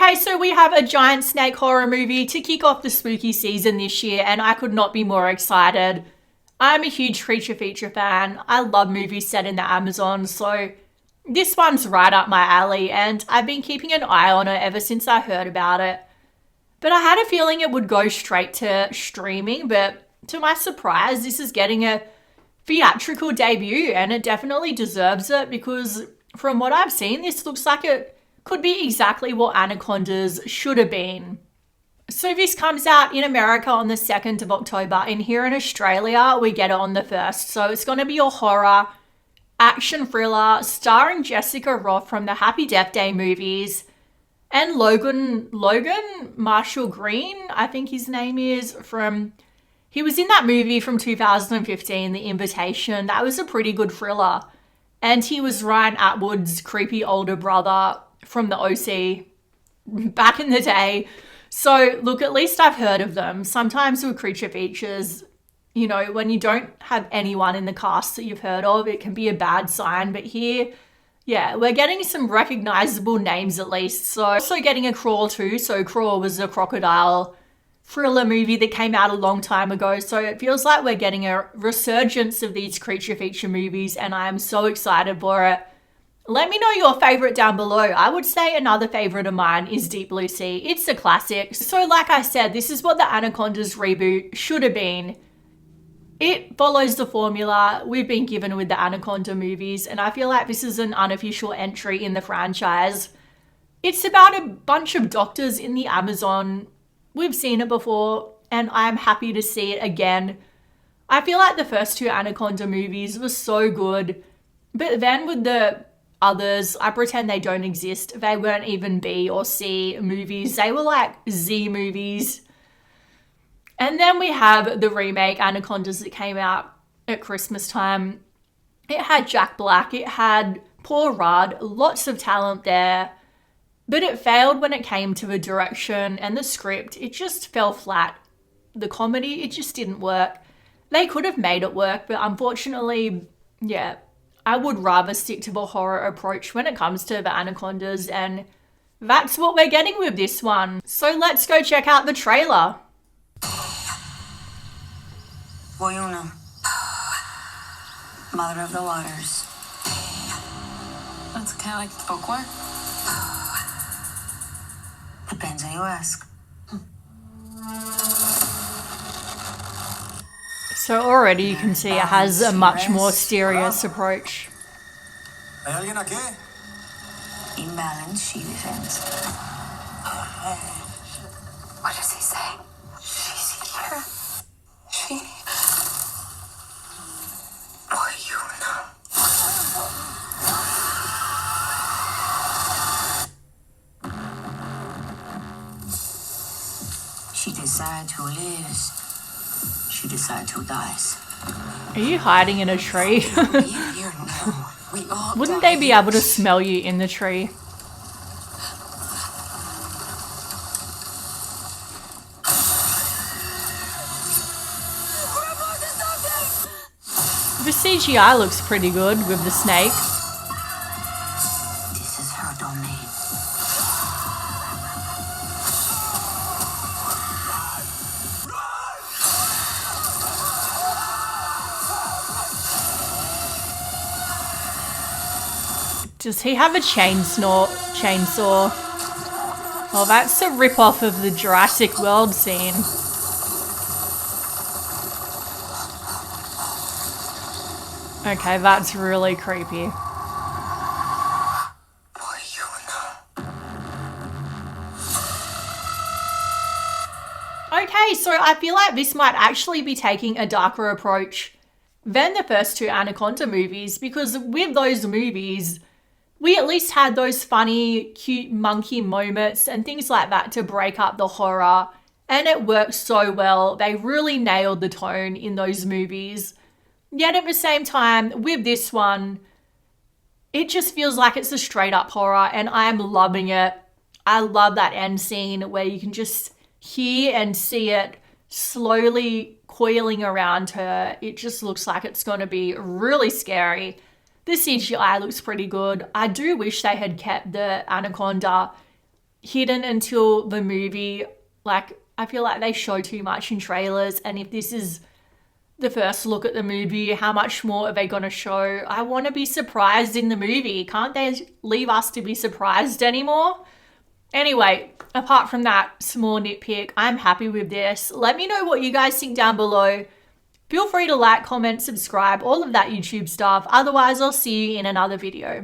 Okay, so we have a giant snake horror movie to kick off the spooky season this year, and I could not be more excited. I'm a huge creature feature fan. I love movies set in the Amazon, so this one's right up my alley, and I've been keeping an eye on it ever since I heard about it. But I had a feeling it would go straight to streaming, but to my surprise, this is getting a theatrical debut, and it definitely deserves it because from what I've seen, this looks like it could be exactly what Anacondas should have been. So this comes out in America on the 2nd of October, and here in Australia, we get it on the 1st. So it's going to be a horror action thriller starring Jessica Rothe from the Happy Death Day movies and Logan Marshall Green, I think his name is, he was in that movie from 2015, The Invitation. That was a pretty good thriller. And he was Ryan Atwood's creepy older brother from the OC back in the day. So look, at least I've heard of them. Sometimes with creature features, you know, when you don't have anyone in the cast that you've heard of, it can be a bad sign. But here, yeah, we're getting some recognizable names at least. So also getting a Crawl too. So Crawl was a crocodile thriller movie that came out a long time ago. So it feels like we're getting a resurgence of these creature feature movies, and I am so excited for it. Let me know your favorite down below. I would say another favorite of mine is Deep Blue Sea. It's a classic. So like I said, this is what the Anacondas reboot should have been. It follows the formula we've been given with the Anaconda movies, and I feel like this is an unofficial entry in the franchise. It's about a bunch of doctors in the Amazon. We've seen it before, and I'm happy to see it again. I feel like the first two Anaconda movies were so good, but then with the others, I pretend they don't exist. They weren't even B or C movies. They were like Z movies. And then we have the remake Anacondas that came out at Christmas time. It had Jack Black. It had Paul Rudd. Lots of talent there. But it failed when it came to the direction and the script. It just fell flat. The comedy, it just didn't work. They could have made it work, but unfortunately, yeah, I would rather stick to the horror approach when it comes to the Anacondas, and that's what we're getting with this one. So let's go check out the trailer. Boiúna, mother of the waters. That's kind of like folklore. Depends how you ask. So already you can see it has a much more serious approach. ¿Hay alguien aquí? Imbalance, she defends. What does he say? She's here. She. Boiúna. She decides who lives. She decides who dies. Are you hiding in a tree? Here now. We all Wouldn't die. they be able to smell you in the tree? The CGI looks pretty good with the snake. This is her domain. Does he have a chainsaw? Oh, that's a rip-off of the Jurassic World scene. Okay, that's really creepy. Okay, so I feel like this might actually be taking a darker approach than the first two Anaconda movies, because with those movies, we at least had those funny, cute monkey moments and things like that to break up the horror, and it worked so well. They really nailed the tone in those movies. Yet at the same time, with this one, it just feels like it's a straight up horror, and I'm loving it. I love that end scene where you can just hear and see it slowly coiling around her. It just looks like it's going to be really scary. The CGI looks pretty good. I do wish they had kept the Anaconda hidden until the movie. Like, I feel like they show too much in trailers, and if this is the first look at the movie, how much more are they going to show? I want to be surprised in the movie. Can't they leave us to be surprised anymore? Anyway, apart from that small nitpick, I'm happy with this. Let me know what you guys think down below. Feel free to like, comment, subscribe, all of that YouTube stuff. Otherwise, I'll see you in another video.